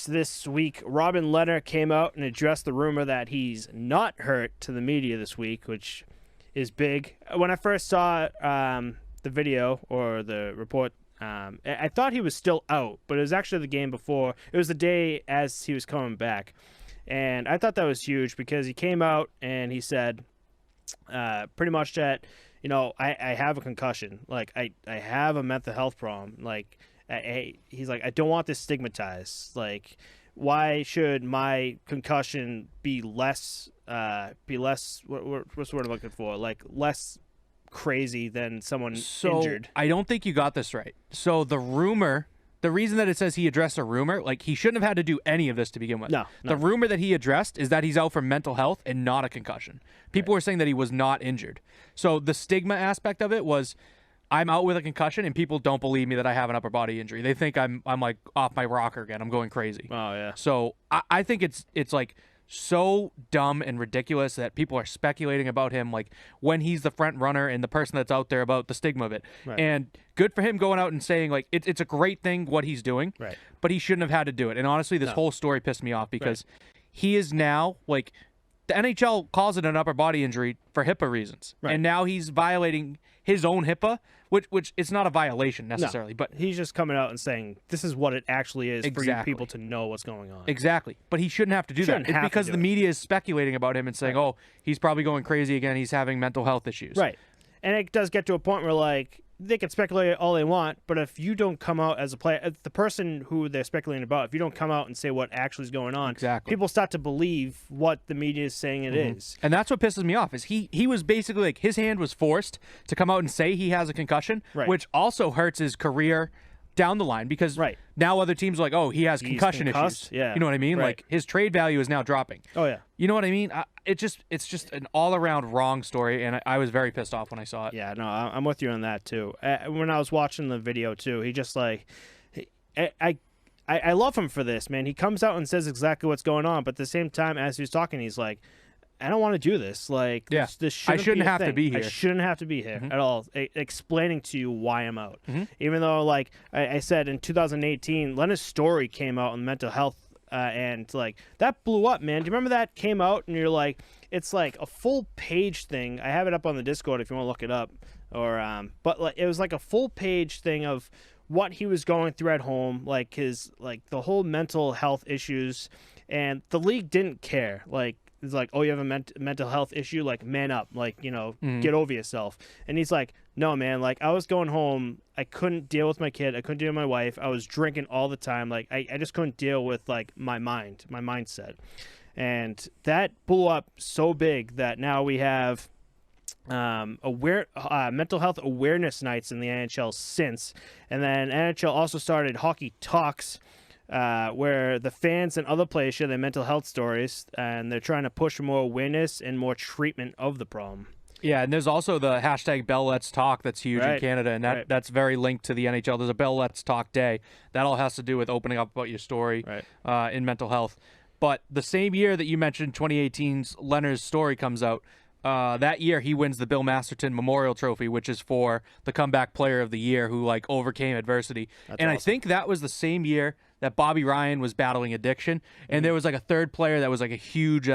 this week, Robin Lehner came out and addressed the rumor that he's not hurt to the media this week, which is big. When I first saw the video or the report, I thought he was still out, but it was actually the game before. It was the day as he was coming back. And I thought that was huge because he came out and he said pretty much that, I have a concussion. Like, I have a mental health problem. Like, he's like, I don't want this stigmatized. Like, why should my concussion be less, what's the word I'm looking for? Like, less crazy than someone injured. I don't think you got this right. So the reason that it says he addressed a rumor, like, he shouldn't have had to do any of this to begin with. No. The rumor that he addressed is that he's out for mental health and not a concussion. People were saying that he was not injured. So the stigma aspect of it was, I'm out with a concussion and people don't believe me that I have an upper body injury. They think I'm like off my rocker again. I'm going crazy. Oh yeah. So I think it's like so dumb and ridiculous that people are speculating about him, like, when he's the front runner and the person that's out there, about the stigma of it. Right. And good for him going out and saying, like, it's a great thing what he's doing, Right. but he shouldn't have had to do it. And honestly, this whole story pissed me off because he is now, like, the NHL calls it an upper body injury for HIPAA reasons. Right. And now he's violating his own HIPAA, which it's not a violation necessarily, but he's just coming out and saying this is what it actually is for you Exactly. people to know what's going on. Exactly. But he shouldn't have to do that. It's because the media is speculating about him and saying, oh, he's probably going crazy again. He's having mental health issues. Right. And it does get to a point where, like, they can speculate all they want, but if you don't come out as a player, if the person who they're speculating about, if you don't come out and say what actually is going on, Exactly. people start to believe what the media is saying it is. And that's what pisses me off is he was basically, like, his hand was forced to come out and say he has a concussion, which also hurts his career down the line because now other teams are like, oh, he has concussion issues. Yeah. You know what I mean? Right. Like, his trade value is now dropping. Oh, yeah. You know what I mean? It's just an all-around wrong story, and I was very pissed off when I saw it. Yeah, no, I'm with you on that, too. When I was watching the video, too, he just, like, I love him for this, man. He comes out and says exactly what's going on, but at the same time, as he's talking, he's like, I don't want to do this. Like, this shouldn't have to be here. I shouldn't have to be here at all. Explaining to you why I'm out. Even though, like I said, in 2018, Lehner's story came out on mental health, and, like, that blew up, man. Do you remember that came out? And you're like, it's like a full page thing. I have it up on the Discord if you want to look it up. But like, it was like a full page thing of what he was going through at home, like his, like, the whole mental health issues, and the league didn't care. Like, it's like, oh, you have a mental health issue? Like, man up. Like, get over yourself. And he's like, no, man. Like, I was going home. I couldn't deal with my kid. I couldn't deal with my wife. I was drinking all the time. Like, I just couldn't deal with, like, my mindset. And that blew up so big that now we have mental health awareness nights in the NHL since. And then NHL also started Hockey Talks, where the fans and other players share their mental health stories, and they're trying to push for more awareness and more treatment of the problem. Yeah, and there's also the hashtag Bell Let's Talk that's huge in Canada, and that's very linked to the NHL. There's a Bell Let's Talk Day. That all has to do with opening up about your story in mental health. But the same year that you mentioned, 2018's Lehner's story comes out, that year he wins the Bill Masterton Memorial Trophy, which is for the comeback player of the year who, like, overcame adversity. That's awesome. I think that was the same year that Bobby Ryan was battling addiction, and there was, like, a third player that was, like, a huge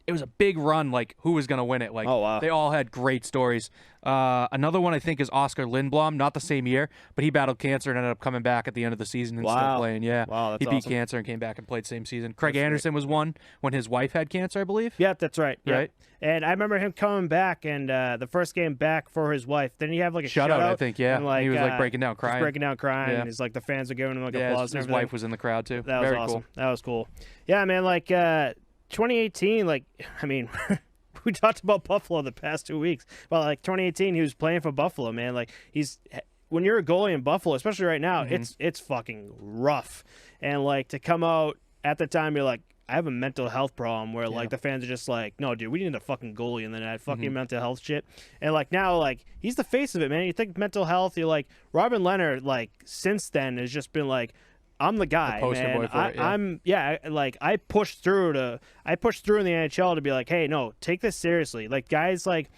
it was a big run, like, who was going to win it. Like, they all had great stories. Another one, I think, is Oscar Lindblom. Not the same year, but he battled cancer and ended up coming back at the end of the season and still playing. Yeah, that's he beat awesome. cancer and came back and played same season. Craig Anderson was one when his wife had cancer, I believe. Yeah, that's right. Yeah. Right. And I remember him coming back, and the first game back for his wife. Then he had, like, a shutout, I think. Yeah, and, like, he was, like, breaking down crying. Yeah. And he's like, the fans are giving him, like, applause. His wife was in the crowd too. That was Very awesome. cool. That was cool. Yeah, man. Like 2018, like, I mean, we talked about Buffalo the past 2 weeks. But, like, 2018, he was playing for Buffalo, man. Like, when you're a goalie in Buffalo, especially right now, it's fucking rough. And, like, to come out at the time, you're like, I have a mental health problem where, like, the fans are just like, no, dude, we need a fucking goalie in the net, fucking mental health shit. And, like, now, like, he's the face of it, man. You think mental health, you're like, Robin Lehner, like, since then has just been like, I'm the guy, man. I pushed through in the NHL to be like, hey, no, take this seriously. Like, guys, like,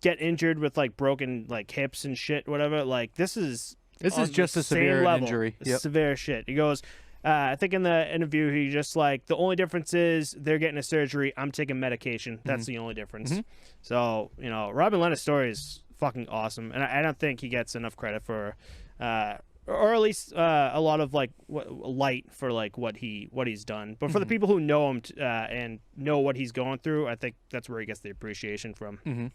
get injured with, like, broken, like, hips and shit, whatever. Like, this is just a severe injury. Severe shit. He goes, I think in the interview, he just like, the only difference is they're getting a surgery. I'm taking medication. That's the only difference. So, you know, Robin Lehner's story is fucking awesome. And I don't think he gets enough credit for, or at least a lot of like light for like what he's done. But for the people who know him and know what he's going through, I think that's where he gets the appreciation from.